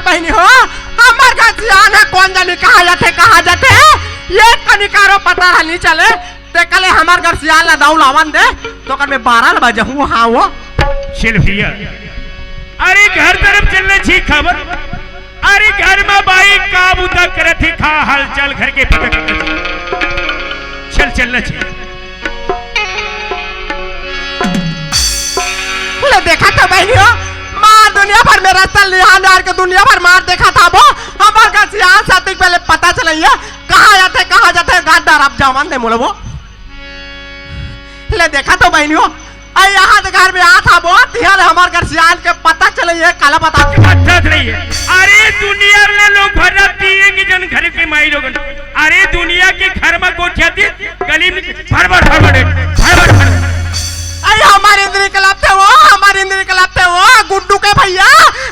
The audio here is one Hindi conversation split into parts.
बहनी हो हमार का सियान है कौन जाने कहा जाते ये कनिकारो पता नहीं चले ते कले हमार घर सियान ला दाऊ लावन दे तो कर में 12 बजे हूँ हाँ वो चल भैया अरे घर तरफ चलने छी खबर अरे घर में बाई काबूता करे थी खा हाल चाल घर के पता चल चलना चाहिए देखा था बहनियों मार दुनिया भर में रास्ता लिहान के दुनिया भर मार देखा था वो हमारे का सियान साथी पहले पता चलिए कहाँ जाते गादार आप जावन दे मोले वो ले देखा तो बहनियों आई यहाँ के घर में आ था वो तिहार हमारे घर सियान के पता चलिए काला पता नहीं है अरे दुनिया में लोग भर जाती है कि जन घर के माई लोग अरे दुनिया के घर में कोठिया थी गली में भर अरे हमारे इंद्री कलाते वो गुड्डू के भैया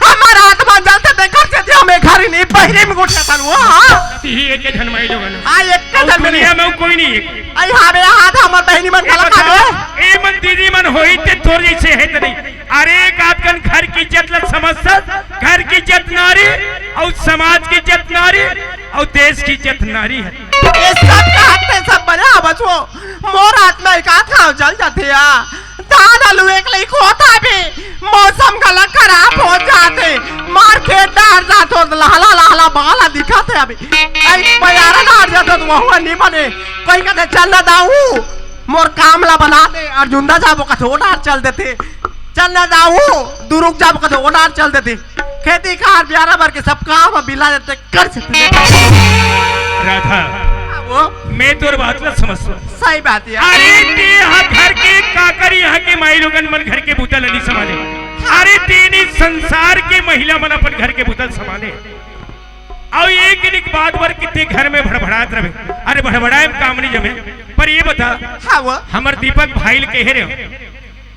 हमारा हाथ बांध जाते देखो से हमें घर ही नहीं बहरे में गुटिया था वो हां ये के धन माई लोगन हां एक के धन दुनिया में कोई नहीं है आई हमें हाथ हमर बहनी मन कला खा दे ए मन दीदी मन होई ते तोर जैसे है त नहीं अरे आपकन घर की इज्जत ल समझ घर की इज्जत नारी और समाज की इज्जत नारी और देश की इज्जत नारी है ये सब कहते सब बना बचो मोर हाथ में एक हाथ खाओ चल जाते या दादा लुए के लिए खोता भी मौसम गलत खराब हो जाते मार्केट डार जातो लहला बाला दिखाते अभी आई बयारा डार जातो तो वहाँ नहीं बने कोई कहते चल ना दाऊ मोर कामला बना दे अर्जुनदा जाबो का थोड़ा चल देते चल ना दाऊ दुरुक जाबो का थोड़ा चल देते खेती कार ब्यारा भर के सब काम बिला देते कर सकते राधा वो मैं तोर बात ला समझता सही बात है अरे ते यहाँ घर के काकर यहाँ के माई लोगन मन घर के बुतल नहीं संभाले अरे तेनी संसार के महिला मन अपन घर के बुतल संभाले और एक बात बर कितने घर में भड़बड़ात रहे अरे भड़बड़ाए काम नहीं जमे पर ये बता हाँ वो हमार दीपक भाई ले कह रहे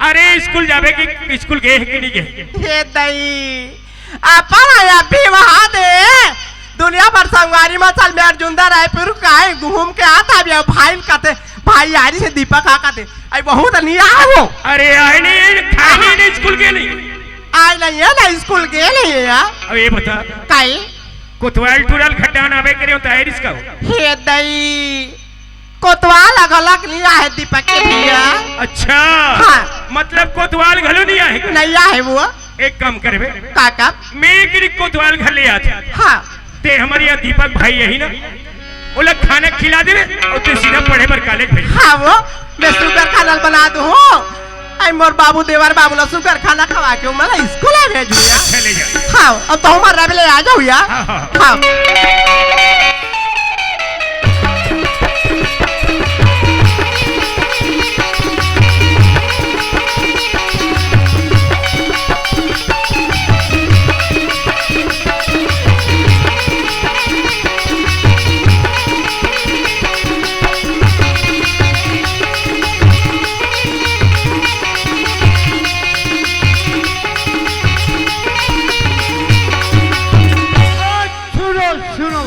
अरे स्कूल जावे कि स्कूल गए कि नहीं गए हे दई अपन आया भी वहाँ दे दुनिया भर संगवारी में चल मैं अर्जुनदा रायपुर काहे घूम के आता भी भाई कहते भाई यारी से दीपक आ कहते आई बहुत नहीं आया वो अरे आए नहीं स्कूल गए नहीं आए नहीं है ना स्कूल गए नहीं है यार अब ये बता काहे कोतवाल टूरल खड्डान आवे करे हो तायर इसका हे दई कोतवाल अलग नहीं आए दीपक के भैया अच्छा हाँ मतलब कोतवाल घलो नहीं आए नहीं आए वो एक काम करबे काका मैं एक कोतवाल घर ले आता हाँ ते हमारे यहाँ दीपक भाई यही ना वो लोग खाना खिला दे और ते सीधा पढ़े पर कॉलेज भेज हाँ वो मैं शुगर खाना बना दूँ आई मोर बाबू देवर बाबू ला शुगर खाना खवा के मैं स्कूल भेजू यार चले जाओ हाँ अब तो हमारा रवले आ जाओ यार हाँ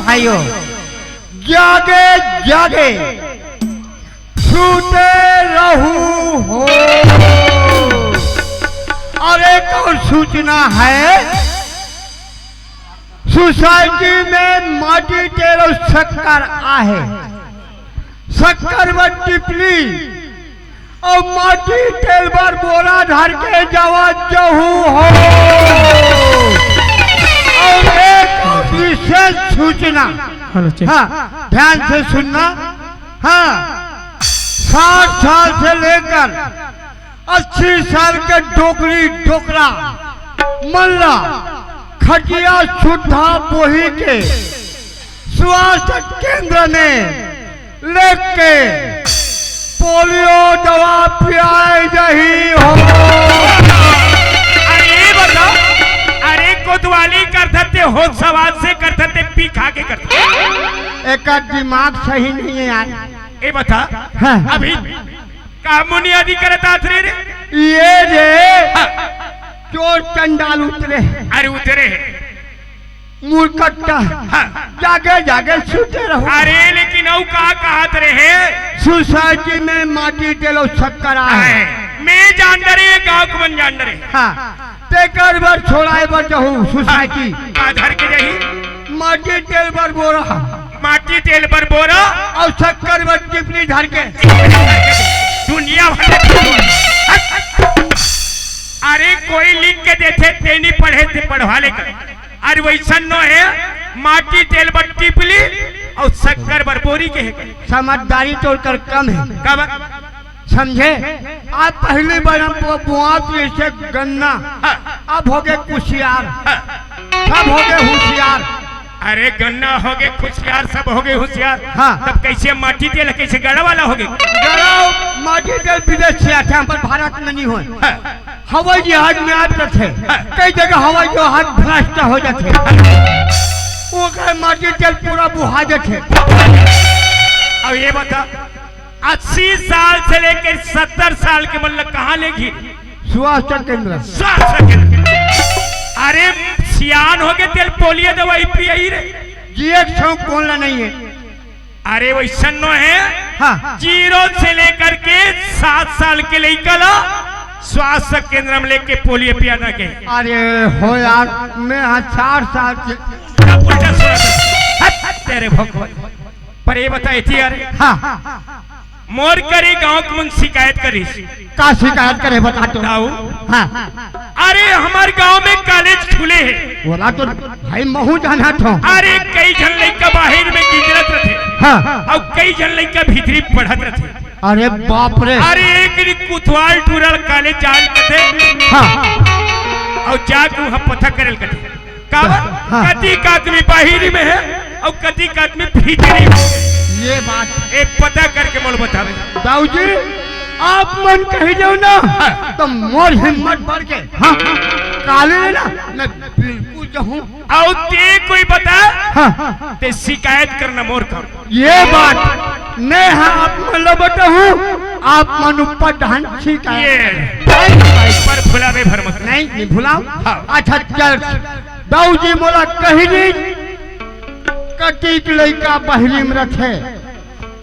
भाइयों जागे जागे छूटे रहू हो और एक और सूचना है सोसाइटी में माटी तेरो शक्कर आहे शक्कर व टिपली और माटी तेल बार बोरा धर के जावा जहू हो और एक विशेष सूचना हाँ ध्यान से सुनना हाँ 60 साल से लेकर 80 साल के डोकरी डोकरा मल्ला खटिया सुधा बोही के स्वास्थ्य केंद्र में लेके पोलियो दवा पिलाई रही हो कोतवाली करते हो सवाल से करते पी खा के करते एक दिमाग सही नहीं है यार ये बता हाँ। अभी का बुनियादी करता थे रे ये रे चोर चंडाल उतरे अरे उतरे मूर्खट्टा हाँ। जागे जागे छूटे रहो अरे लेकिन औ कहा रहे सोसाइटी में माटी तेलो शक्कर आए मैं जान रहे गांव को मन जान रहे हाँ ते कर बर छोड़ाए बर जहू सोसाइटी आधार के रही माटी तेल बर बोरा माटी तेल पर बोरा और शक्कर बर टिपली धर के दुनिया भर अरे कोई लिख के देते ते नहीं पढ़े थे पढ़वा लेकर अरे वैसा न है माटी तेल पर टिपली और शक्कर बर बोरी के है समझदारी तो कर कम है कब समझे आप पहले बार बुआत से गन्ना अब हो गए कुशियार सब हो गए होशियार अरे गन्ना हो गए खुशियार सब हो गए होशियार हाँ। तब कैसे माटी तेल कैसे गड़ा वाला हो गए गड़ा माटी तेल विदेश से आते हैं पर भारत में नहीं हुए हवाई जहाज में आते थे कई जगह हवाई जहाज भ्रष्ट हो जाते वो कहे माटी तेल पूरा बुहा जाते अब ये बता 80 साल से लेकर 70 साल के मतलब कहाँ लेगी स्वास्थ्य केंद्र स्वास्थ्य केंद्र अरे सियान हो गए तेल पोलियो दवाई पियई रे जीएक्स कौन ला नहीं है अरे वैसा नो है हाँ 0 से लेकर के 7 साल के लेकर स्वास्थ्य केंद्र में लेके पोलियो पियाना के अरे हो यार मैं 4 साल से उल्टा सुना तेरे भगवान पर ये बताए थी अरे हाँ मोर करे गांव को मन शिकायत करी का शिकायत करे बता तो हाँ अरे हमारे गांव में कॉलेज खुले हैं बोला तो भाई महू जाना था अरे कई जन लड़का बाहर में गिजरत रहे हाँ और कई जन लड़का भीतरी पढ़त रहे अरे बाप रे अरे एक कुथवाल टूरल कॉलेज जाल कथे हाँ और जाके वहां पता करल कथे काबर हाँ। कति का आदमी बाहरी में है और कति का आदमी भीतरी में है ये बात एक पता करके मोल बतावे दाऊ जी आप मन कही जाओ ना तो मोर हिम्मत बढ़ के हाँ काले ना मैं बिल्कुल जाऊं और ते कोई बता हाँ ते शिकायत करना मोर का ये बात मैं हाँ आप मन लो बता हूँ आप मन ऊपर ढान शिकायत पर भुलावे भर मत नहीं भुलाओ अच्छा चल दाऊ जी मोला कही नहीं कटिक लड़का बहरी में रखे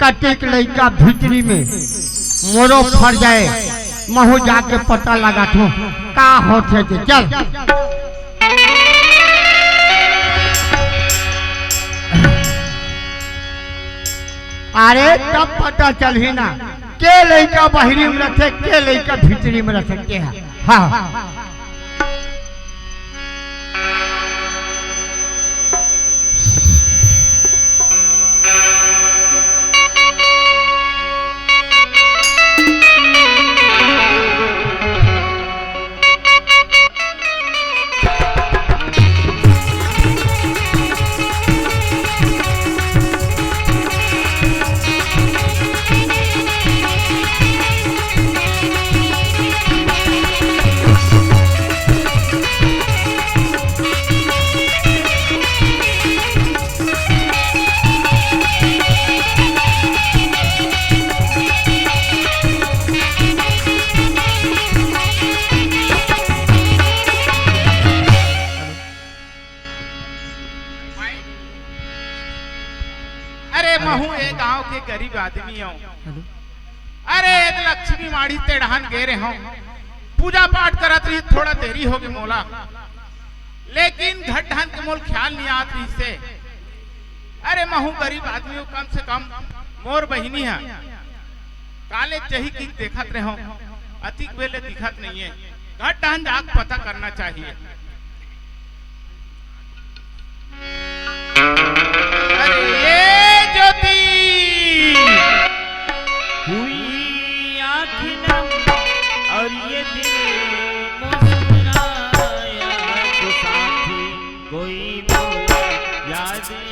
कटिक लड़का भीतरी में मोरो फर जाए महू जाके पता लगा तू का होते थे चल अरे तब पता चल ही ना के लड़का बहरी में रखे के लड़का भीतरी में रख सकते हैं हाँ गरीब आदमी हूँ अरे लक्ष्मी माड़ी तेढ़ान गे रहे हूँ पूजा पाठ करत रही थोड़ा देरी हो गई मोला लेकिन घट ढान के मोल ख्याल नहीं आत रही से अरे महू गरीब आदमी हूँ कम से कम मोर बहिनी है काले जही की देखत रहे हूँ अतिक बेले दिखत नहीं है घट ढान जाक पता करना चाहिए अरे ये ज्योति हुई आँख नम और ये दिल मुस्कुराया तो साथी कोई बोला याद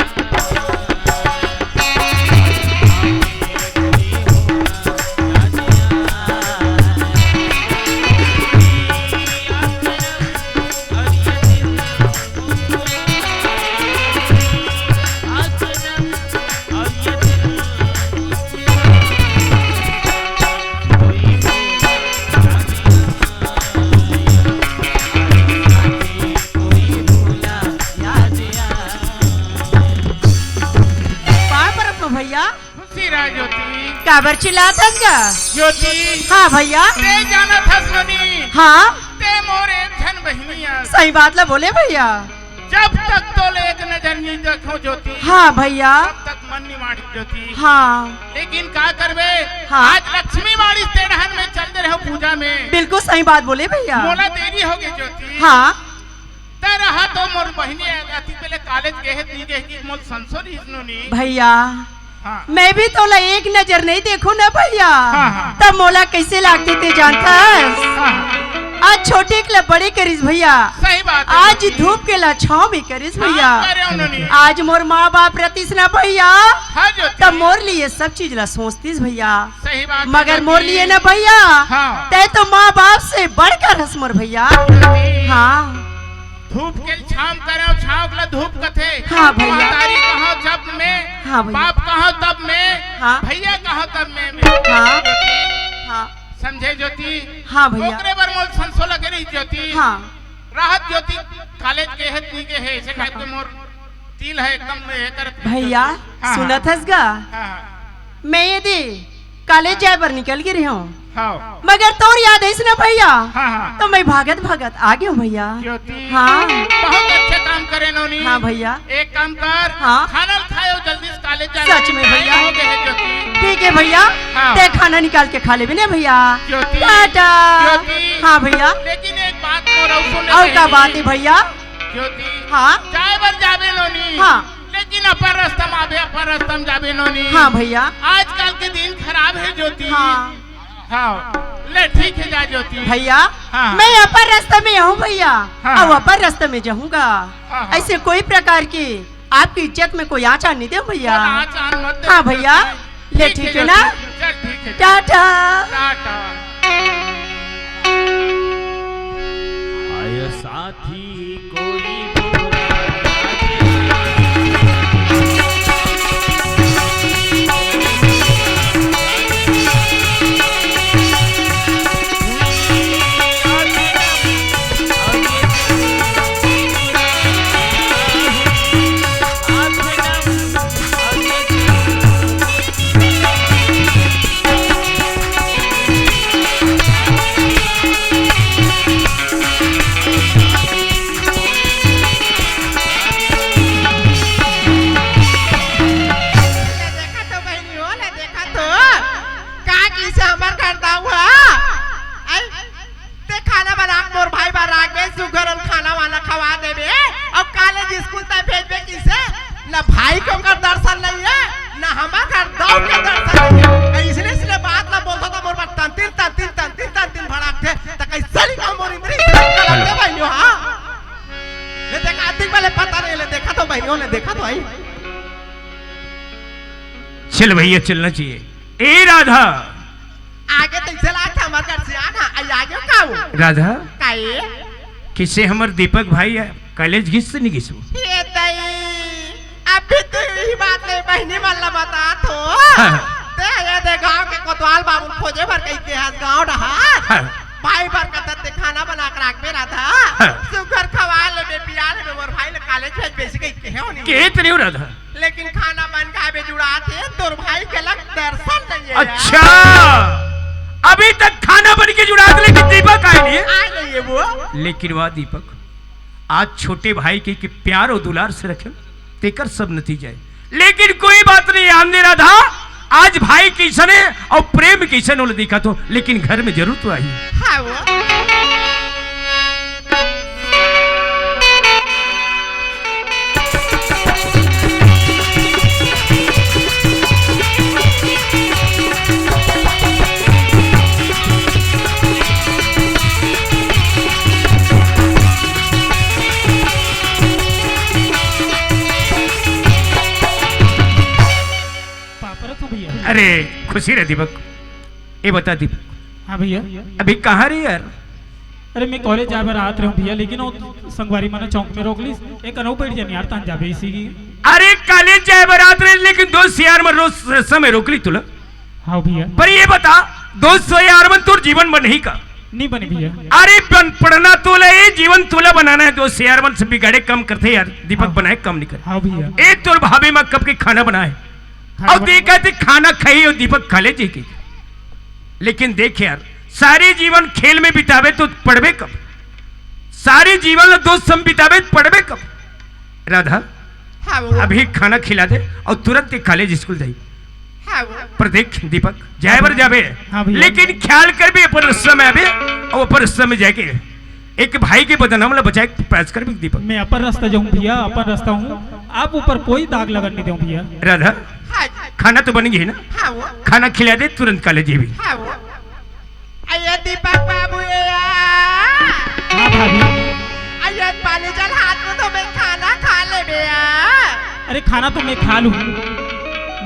सिरा ज्योति काबर चिल्लातस गा? ज्योति हाँ भैया। ते जाना था सुनी हाँ ते मोरे धन बहनिया सही बात ला बोले भैया। जब तक तो एक नजर नहीं देखो ज्योति हाँ भैया। तब तक मन नहीं मारी ज्योति। हाँ लेकिन का करबे हाँ। आज लक्ष्मी मारी तेड़हन में चलते रहो पूजा में बिल्कुल सही बात बोले भैया। मोला देरी हो गई ज्योति। हाँ रहा तो मोर बहनी अति पहले कॉलेज गए नहीं गए कि मोल संसोर इसनोनी भैया। हाँ मैं भी तोला एक नजर नहीं देखू ना भैया। हाँ। तब मोला कैसे लागते थे जानता? हाँ। आज छोटे के ला बड़े करिस भैया। सही बात है आज ज्योति। धूप के ला छाव भी करिस भैया। हाँ, करे उन्होंने। आज मोर माँ बाप रतीस ना भैया। हाँ ज्योति। तब मोर लिए सब चीज ला सोचतीस भैया। सही बात है मगर ज्योति। मोर लिए ना भैया। हाँ। तय तो माँ बाप से बढ़कर हंस मोर भैया। ज्योति। हाँ धूप के छाम करो छाव के धूप कथे। हाँ भैया। महतारी कहो जब में हाँ भैया। बाप कहो तब में हाँ। भैया कहो तब में हाँ। ज्योति। हाँ समझे ज्योति। हाँ भैया। ओकरे बर मोल संसो लगे रही ज्योति। हाँ राहत ज्योति कॉलेज के है नहीं के है ऐसे कह के मोर तिल है एकदम ये करत भैया हाँ, सुनत हस गा? हाँ मैं यदि कॉलेज जाए पर निकल गिरी हूँ हाँ मगर तोर याद है ना भैया। हाँ हाँ तो मैं भागत भागत आ गई हूँ भैया। ज्योति। हाँ बहुत अच्छे काम करे नोनी। हाँ भैया। एक काम कर हाँ। खाना खाओ जल्दी से कॉलेज जा। सच में भैया। हो गए है ज्योति। ठीक है भैया। हाँ। ते खाना निकाल के खा ले भी ना भैया। ज्योति। टाटा। ज्योति। हाँ भैया। लेकिन एक बात मोर सुन और क्या बात है भैया? ज्योति। हाँ जाए बर जाबे नोनी। हाँ। लेकिन अपन रास्ता में आबे अपन रास्ता में जाबे नोनी। हाँ भैया। आजकल के दिन खराब है ज्योति। हाँ हाँ ले ठीक है जा ज्योति। भैया। हाँ। मैं अपर रास्ते में हूँ भैया। हाँ। अब अपर रास्ते में जाऊंगा। हाँ। ऐसे कोई प्रकार की आपकी इज्जत में कोई आँच नहीं दे भैया। आज आन मत दे। हाँ भैया। ले ठीक है ना? ज्योति। चल ठीक है। टाटा। टाटा। आय साथी कोई बुरा देखा तो बहनी हो ले देखा तो का किसे हमर करता हुआ ते खाना बना मोर भाई बार राख में सुगर और खाना वाला खवा देबे और कॉलेज स्कूल तक भेजबे किसे ना भाई को कर दर्शन नहीं है ना हमार घर दौड़ के दर्शन नहीं है इसलिए बात ना बोलता था मोर बात तंतिन भड़क थे त कैसे लिखा मोर इंद्री करते भाई हां ले देखा आतिक वाले पता नहीं ले देखा तो भाइयों ने देखा तो भाई। चल भैया चलना चाहिए। ए राधा आगे तो चला था हमारे घर से आना आगे का वो राधा काए किसे हमर दीपक भाई है कॉलेज घिस नहीं घिसू। ये दई अभी तो यही बात नहीं बहनी वाला बता तो हाँ। ते ये दे गांव के कोतवाल बाबू खोजे भर कहीं के हाथ गांव रहा हाँ। भाई भर का ते खाना बना कर रख मेरा था हाँ। सुगर खवा ले बे पिया ले मोर भाई ले कॉलेज भेज बेसी कहीं के हो नहीं के तरी हो राधा। लेकिन खाना बन का बे जुड़ा थे तोर भाई के लग दर्शन नहीं है अच्छा अभी तक खाना बन के जुड़ा दे लेकिन दीपक आए नहीं है। आ नहीं है वो लेकिन वाह दीपक आज छोटे भाई के प्यार और दुलार से रखे तेकर सब नतीजा है। लेकिन कोई बात नहीं आंदे राधा आज भाई कैसन है और प्रेम कैसन हो दिखा तो लेकिन घर में जरूर तो आई। हाँ वो अरे खुशी रह दीपक ये बता दीपक हाँ भैया। अभी कहाँ रही यार। अरे मैं कॉलेज जाए बार आत रहा हूँ भैया लेकिन वो संगवारी माना चौक में रोक ली एक अनौ बैठ जानी यार तान जाबे इसी की। अरे कॉलेज जाए बारात रहे लेकिन दोस्त यार में रोज समय रोक ली तुला। हाँ भैया। पर ये बता दोस्त यार मन तुर जीवन बन नहीं का नहीं बने भैया। अरे पढ़ना तोला ये जीवन तोला बनाना है दोस्त यार मन से बिगाड़े कम करते यार दीपक हाँ। बनाए कम नहीं कर। हाँ भैया। एक तोर भाभी माँ कब के खाना बनाए और देखा थे खाना खाई और दीपक कॉलेज ही की। लेकिन देख यार, सारे जीवन खेल में बितावे तो पढ़वे कब, सारे जीवन दोस्त सम बितावे तो पढ़वे कब। राधा हाँ वो अभी खाना खिला दे और तुरंत ही कॉलेज स्कूल जाई। हाँ वो पर देख दीपक जाए बर जावे, हाँ भैया। लेकिन ख्याल कर भी अपन रस्ता में आवे और अपन रस्ता में जाके एक भाई के बदनाम ला बचाए प्रयास कर भी दीपक। मैं अपर रास्ता जाऊँ भैया, अपर रास्ता हूँ, आप ऊपर कोई दाग लगने दूँ भैया। राधा हाँ खाना तो बन गई ना, हाँ वो खाना खिला दे तुरंत कॉलेज भी। हाँ वो अये दीपक बाबू ये हाँ भाभी। अये पानी चल हाथ में तो मैं खाना खा ले बेया। अरे खाना तो मैं खा लूँ,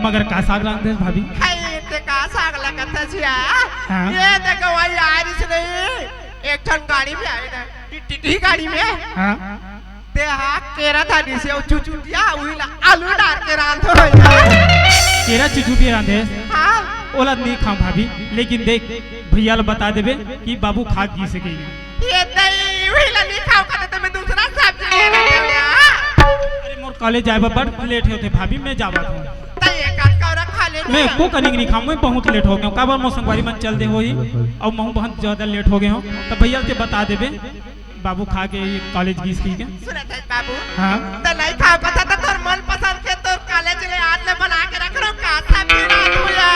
मगर का साग लाग दे भाभी। हाय ते का साग लगत है जिया। हाँ। ये देखो वही आरिस नहीं एक ठन गाड़ी में आए ना टिटी गाड़ी में हाँ ते हा केरा था दिसे ओ चुचुटिया उइला आलू डाल के रांधो होया। तेरा चिचुटी रांधे हाँ ओला नहीं खाऊं भाभी, लेकिन देख भैया ला बता देवे कि बाबू खा की सके। ये दही उइला नहीं खाओ का तो मैं दूसरा सब्जी ले लेया। अरे मोर कॉलेज जाए बड़ लेट होते भाभी, मैं जावा हूँ। ते एक आध का खा ले मैं को कनिक नहीं खाऊं, मैं बहुत लेट हो गया हूँ। काबर मोर संगवारी मन चल दे होई और मैं बहुत ज्यादा लेट हो गया हूँ। तो भैया से बता देवे बाबू खा के कॉलेज गीस की के। सुनत है बाबू हाँ तो नहीं खाओ का तो तोर मन पसंद के तोर कॉलेज ले आज ले बना के रख रो का सब्जी रात होया।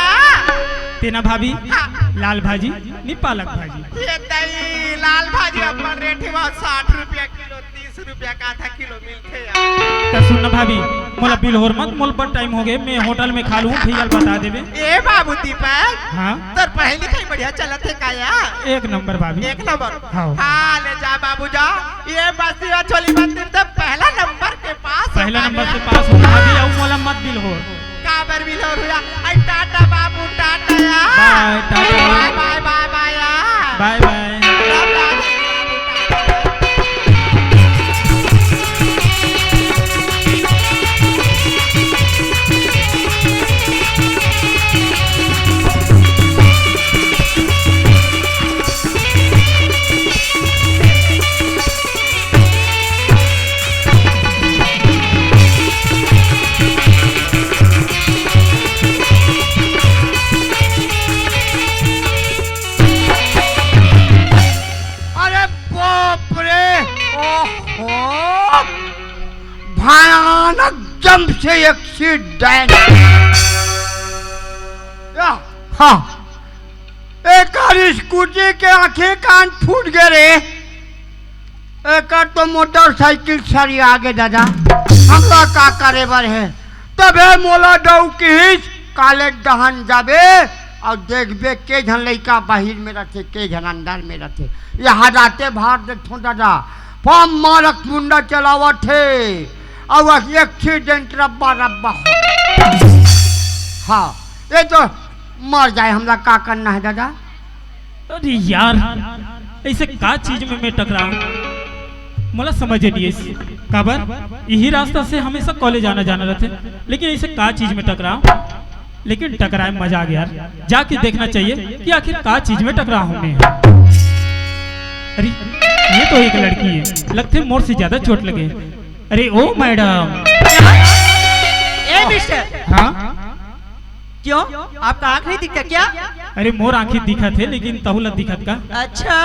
तेना भाभी हाँ। लाल भाजी नी पालक भाजी। ये दही लाल भाजी अपन रेट है 60 रुपया किलो, 30 रुपया का आधा किलो मिलते यार। तो सुन भाभी मोला बिल होर मत, मोल पर टाइम हो गए, मैं होटल में खा लूँ। भैया बता देवे। ए बाबू दीपक हाँ तोर पढ़ाई लिखाई बढ़िया चलत है का यार? एक नंबर भाभी। एक नंबर। हाँ। हाँ ले जा बाबू जा। ये बस्ती और छोली बस्ती तो पहला नंबर के पास पहला होगा नंबर से यार। पास हो भाभी, और मोला मत बिल हो। काबर भी लो रुया। आई टाटा बाबू टाटा यार। बाय, टाटा। बाय बाय बाय बाय यार। Bye bye. राम राम। अरे बाप रे, ओहो भयानक जम से एक्सीडेंट। हाँ एक स्कूटी के आंखें कान फूट गए रे, एक तो मोटरसाइकिल सरी आगे दादा हमला का करे बर है। तबे मोला डौ की कॉलेज दहन जाबे और देखबे के झन लड़का बाहर में रहते के झन अंदर में रहते। यहाँ जाते बाहर देखो दादा पम मारक मुंडा चलावत थे और एक्सीडेंट रब्बा रब्बा हो गया। हाँ ये तो मर जाए, हमला का करना है दादा? अरे यार ऐसे का चीज में मैं टकराऊं, मोला समझ नहीं है। काबर यही रास्ता से हमेशा कॉलेज आना जाना रहते, लेकिन ऐसे का चीज में टकराऊं। लेकिन टकराए मजा आ गया यार, जाके देखना चाहिए कि आखिर का चीज में टकरा हूं मैं। अरे ये तो एक लड़की है, लगते मोर से ज्यादा चोट लगे। अरे ओ मैडम। ए मिस्टर, हाँ क्यों आपका आँख नहीं दिखता क्या? अरे मोर आंखें दिखा थे, लेकिन तहुला दिखत का। अच्छा,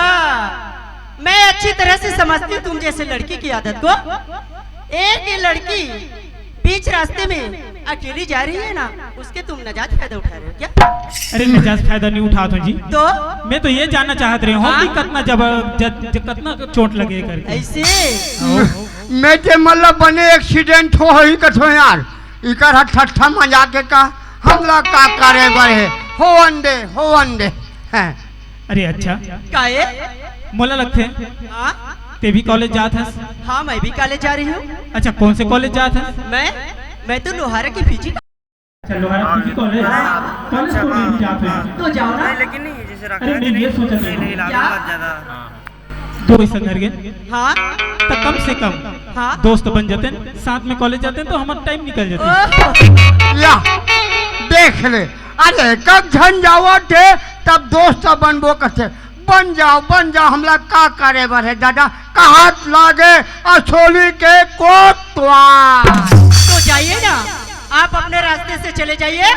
मैं अच्छी तरह से समझती हूँ तुम जैसे लड़की की आदत को। एक ये लड़की बीच रास्ते में अकेली जा रही है ना, उसके तुम नाजायज फायदा उठा रहे हो क्या? अरे नाजायज फायदा नहीं उठाता हूँ जी। तो मैं तो ये जानना चाहत रही हूँ कि कितना चोट लगे करके। ऐसे मैं जे मतलब बने एक्सीडेंट हो ही कथो यार, इकर ठट्ठा मजाक का हमला का करे बहे हो अंडे हैं। अरे अच्छा काहे? मोला लगते हाँ ते भी कॉलेज जात है? हाँ, मैं भी कॉलेज जा रही हूँ। अच्छा कौन से कॉलेज जात है? मैं तो लोहारा की फिजिक। चलो कॉलेज कॉलेज तो मैं भी जात है। तो जाओ ना। अरे मैं ये सोचा क्या? दो पैसा घर गए हाँ तो कम से कम हाँ दोस्त बन जाते हैं, साथ में कॉलेज जाते हैं तो हमारा टाइम निकल जाता है। ओह, या देख ले, अरे कब झन जावत थे तब दोस्त बनबो करते। बन जाओ हमला का करे बरे दादा, कहात लागे असोली के कोतवा। तो जाइए ना, आप अपने रास्ते से चले जाइए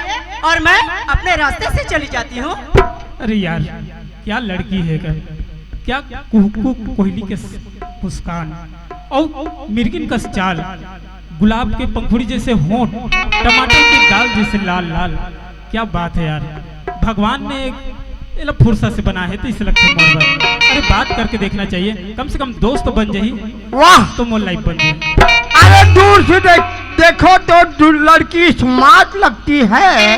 और मैं अपने रास्ते से चली जाती हूँ। अरे यार क्या लड़की है क्या कुहू कोयली के मुस्कान और मिर्गिन का चाल, गुलाब के पंखुड़ी जैसे होंठ, टमाटर की दाल जैसे लाल लाल। क्या बात है यार, भगवान ने एक फुर्सत से बना है तो इस लगते मोर। अरे बात करके देखना चाहिए, कम से कम दोस्त तो बन जाही। वाह, तो मोर लाइफ बन जाए। अरे दूर से देखो तो लड़की स्मार्ट लगती है,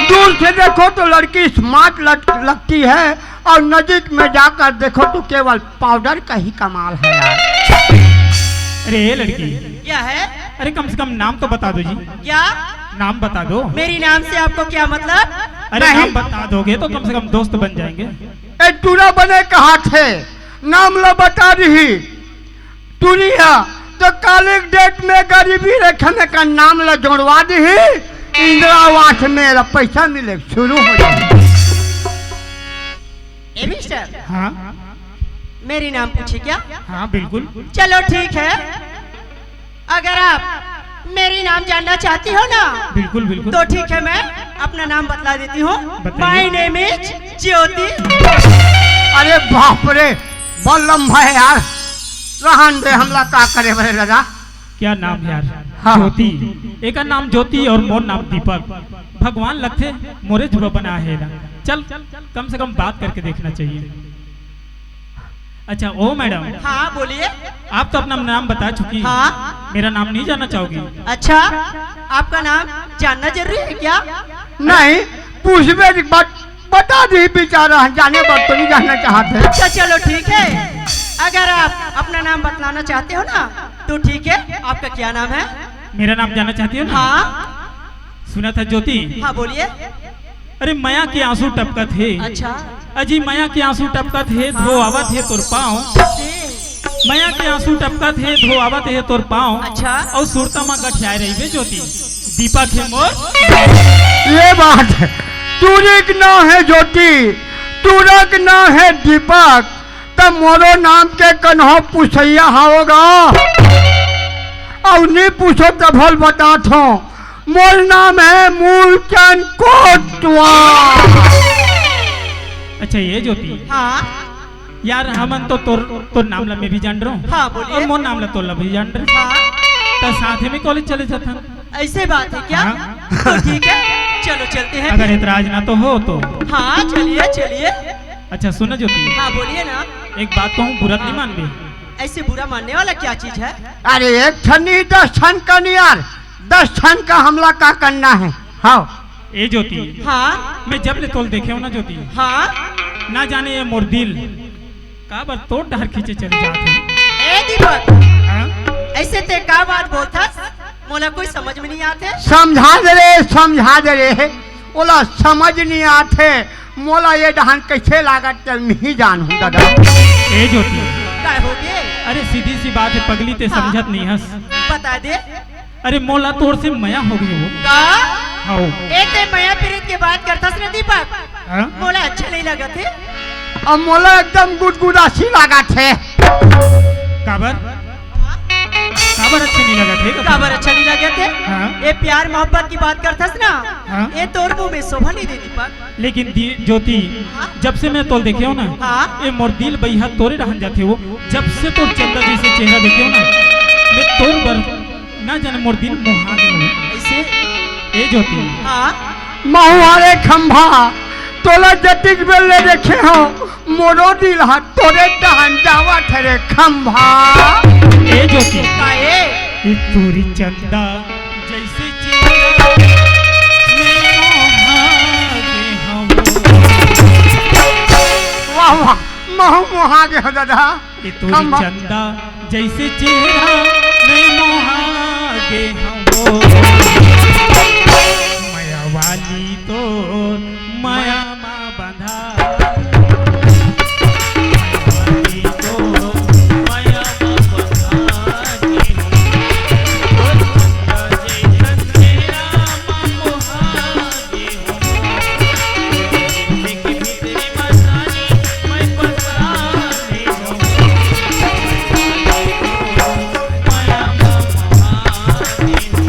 दूर से देखो तो लड़की स्मार्ट लगती है, और नजीक में जाकर देखो तो केवल पाउडर का ही कमाल है यार। अरे ये लड़की क्या है? अरे कम से कम नाम तो बता दो जी। क्या नाम बता दो। मेरी नाम से आपको क्या मतलब? अरे नाम बता दोगे तो कम से कम दोस्त बन जाएंगे। ए टूरा बने कहा थे, नाम लो बता रही टूरिया तो कालिक डेट में गरीबी रेखा में का नाम लो जोड़वा दी, इंदिरा आवास में पैसा मिले शुरू हो जाए। ए मिस्टर, हाँ मेरी नाम पूछे क्या? हाँ बिल्कुल। चलो ठीक है, अगर आप मेरी नाम जानना चाहती हो ना, बिल्कुल बिल्कुल। तो ठीक है, मैं अपना नाम बतला देती हूँ। बताइए। माय नेम इज ज्योति। अरे बाप रे, बहुत लंबा है यार, रहन दे, हमला का करे बड़े दादा। क्या नाम है यार? हाँ। ज्योति, एक का नाम ज्योति और मोर नाम दीपक। भगवान लगते मोरे जुबा बना है ना। चल कम से कम बात करके देखना चाहिए। अच्छा ओ मैडम, हाँ बोलिए। आप तो अपना नाम बता चुकी हैं। हाँ। मेरा नाम नहीं जानना चाहोगी? अच्छा, आपका नाम जानना जरूरी है क्या? नहीं, पूछबे बता दी, बेचारा जाने पर तो नहीं जानना चाहते। अच्छा चलो ठीक है, अगर आप अपना नाम बतलाना चाहते हो ना तो ठीक है। आपका क्या नाम है? मेरा नाम जानना चाहती हो ना? हाँ। सुना था ज्योति। हाँ बोलिए। अरे माया के आंसू टपका थे। अच्छा। अजी माया के आंसू टपका थे, धो आवत है तोर पाँव। माया के आंसू टपका थे, धो आवत है तोर पाँव। अच्छा। और सुरता माँ गठियाए रही बे ज्योति, दीपक है मोर। ये बात है, तूरिक ना है ज्योति, तूरक ना है दीपक, तब मोरो नाम के कन्हो पूछैया होगा, और नहीं पूछो तो भल बता थो, मोर नाम है मूलचंद कोटवा। अच्छा ये ज्योति, हाँ। यार हमन तो तोर नाम ला मैं भी जान रहा हूँ। हाँ बोलिए। और मोर नाम ला तोर ला भी जान रहे। हाँ। तो साथ में कॉलेज चले जाता। ऐसे बात है क्या? हाँ। तो ठीक है, चलो चलते हैं। अगर इतराज ना तो हो तो। हाँ चलिए चलिए। अच्छा सुनो ज्योति, हाँ बोलिए ना। एक बात कहूँ, बुरा नहीं मान बे। ऐसे बुरा मानने वाला क्या चीज है? अरे एक छन नहीं 10 छन का नहीं यार, 10 छन का हमला का करना है। हाँ ए ज्योति, हाँ। मैं जब ले तोल देखे हो ना ज्योति, हाँ। ना जाने ये मोर दिल का बार तोड़ डहर खींचे चले जाते। ए दीपक, हाँ? ऐसे ते का बात बोलता, मोला कोई समझ में नहीं आते। समझा दे रे, ओला समझ नहीं आते, मोला ये डहान कैसे लागत चल नहीं जानू दादा। ए ज्योति, क्या हो गए? अरे सीधी सी बात है, पगली ते हाँ। समझत नहीं हस। बता दे। अरे मोला तोड़ से मया हो गई वो। का? हाँ। ए ते माया पीड़ित के बात करता ना दीपक, हाँ? मोला अच्छा नहीं लगा थे। अब मोला एकदम गुदगुदासी लागत है। काबर अच्छे नहीं लगा थे? काबर अच्छा नहीं लगे थे? हाँ। ये प्यार मोहब्बत की बात करथस ना, हाँ। ये तोर मुंह में शोभा नहीं दे दीपक। लेकिन ज्योति, जब से मैं तोल देखे हो ना, हाँ। ये मोर दिल बहिया तोरे रहन जाते हो। जब से तोर चंदा जैसे चेहरा देखे हो ना, मैं तोर बर ना जाने मोर दिल मोहा गए। ऐसे? ए ज्योति, हाँ। महुआरे खंभा तोला जटिक बेले देखे हो, मोरो दिल हाथ तोरे डहान जावा ठरे खंभा। ए ज्योति, काहे? ये तोरी चंदा जैसे चेहरा मैं मोहा गए हूँ। वाह वाह, महू मोहा गे हो दादा। ये तोरी खंभा। चंदा जैसे चेहरा मैं मोहा गए हूँ। माया वाली तो माया माँ बंधा, माया वाली तो माया माँ बंधा के हूँ। जैसन तेरा माँ मोहा के हूँ। दिल के भीतरी मसानी मैं पसाने हूँ। माया माँ मोहा के हूँ।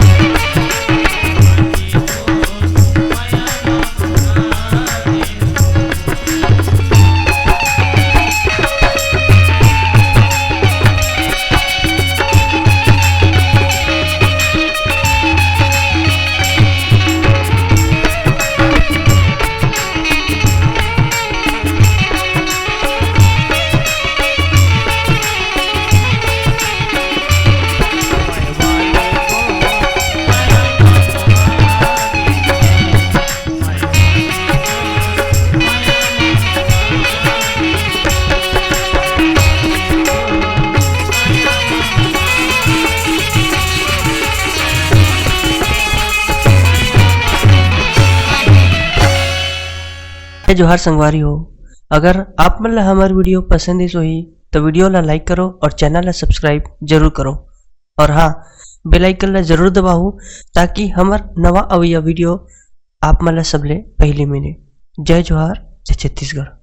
जय जोहार संगवारी हो। अगर आप मन ला हमार वीडियो पसंद इस होही तो वीडियो ला लाइक करो और चैनल ला सब्सक्राइब जरूर करो। और हाँ, बेल आइकन ला जरूर दबाओ ताकि हमार नवा अवैया वीडियो आप मन ला सबले पहले मिले। जय जोहार, जय छत्तीसगढ़।